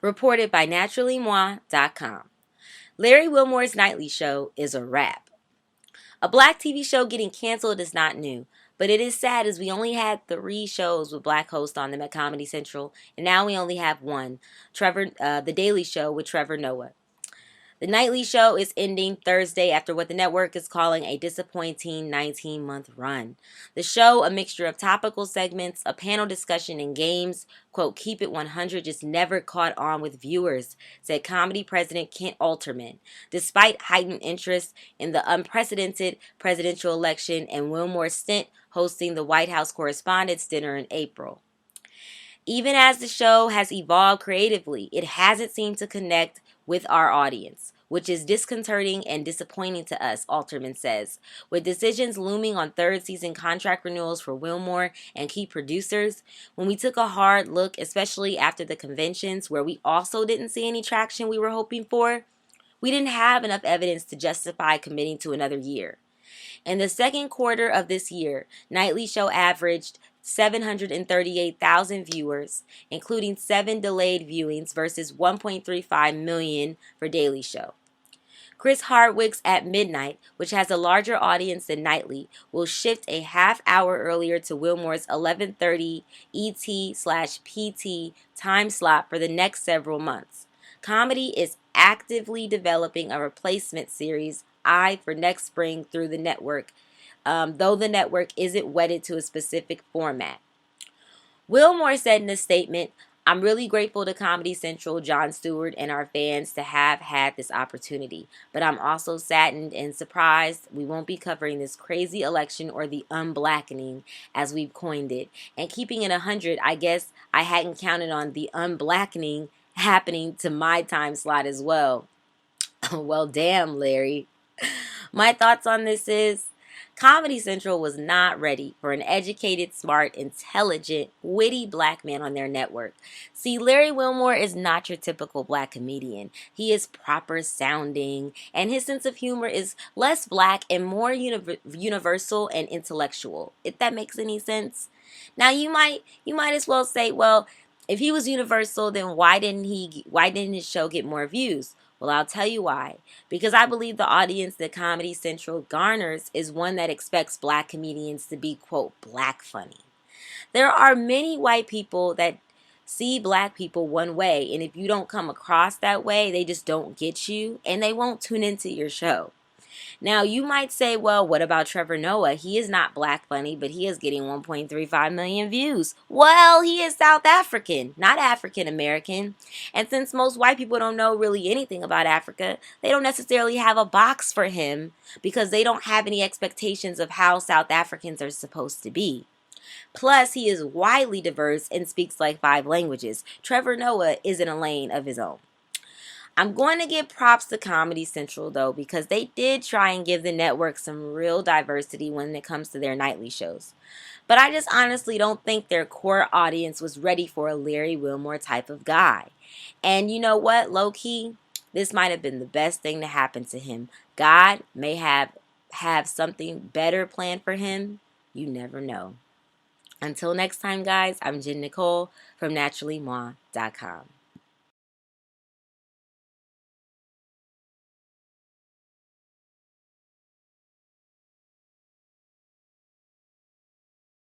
Reported by naturallymoi.com. Larry Wilmore's nightly show is a wrap. A black TV show getting canceled is not new, but it is sad as we only had 3 shows with black hosts on them at Comedy Central, and now we only have one, The Daily Show with Trevor Noah. The nightly show is ending Thursday after what the network is calling a disappointing 19-month run. The show, a mixture of topical segments, a panel discussion, and games, quote, keep it 100, just never caught on with viewers, said comedy president Cant Alterman, despite heightened interest in the unprecedented presidential election and Wilmore's stint hosting the White House Correspondents' Dinner in April. Even as the show has evolved creatively, it hasn't seemed to connect with our audience, which is disconcerting and disappointing to us, Alterman says. With decisions looming on third season contract renewals for Wilmore and key producers, when we took a hard look, especially after the conventions where we also didn't see any traction we were hoping for, we didn't have enough evidence to justify committing to another year. In the second quarter of this year, Nightly Show averaged 738,000 viewers, including 7 delayed viewings versus 1.35 million for Daily Show. Chris Hardwick's At Midnight, which has a larger audience than Nightly, will shift a half hour earlier to Wilmore's 11:30 ET/PT time slot for the next several months. Comedy is actively developing a replacement series for next spring through the network, though the network isn't wedded to a specific format. Wilmore said in a statement, I'm really grateful to Comedy Central, Jon Stewart, and our fans to have had this opportunity, but I'm also saddened and surprised we won't be covering this crazy election or the unblackening, as we've coined it. And keeping it 100, I guess I hadn't counted on the unblackening happening to my time slot as well. Well, damn, Larry. My thoughts on this is Comedy Central was not ready for an educated, smart, intelligent, witty black man on their network. See, Larry Wilmore is not your typical black comedian. He is proper sounding, and his sense of humor is less black and more universal and intellectual, if that makes any sense. Now, you might as well say, well, if he was universal, then why didn't his show get more views? Well, I'll tell you why. Because I believe the audience that Comedy Central garners is one that expects black comedians to be, quote, black funny. There are many white people that see black people one way, and if you don't come across that way, they just don't get you, and they won't tune into your show. Now, you might say, well, what about Trevor Noah? He is not black funny, but he is getting 1.35 million views. Well, he is South African, not African American. And since most white people don't know really anything about Africa, they don't necessarily have a box for him because they don't have any expectations of how South Africans are supposed to be. Plus, he is widely diverse and speaks like 5 languages. Trevor Noah is in a lane of his own. I'm going to give props to Comedy Central, though, because they did try and give the network some real diversity when it comes to their nightly shows. But I just honestly don't think their core audience was ready for a Larry Wilmore type of guy. And you know what, low-key, this might have been the best thing to happen to him. God may have something better planned for him. You never know. Until next time, guys, I'm Jen Nicole from naturallymoi.com.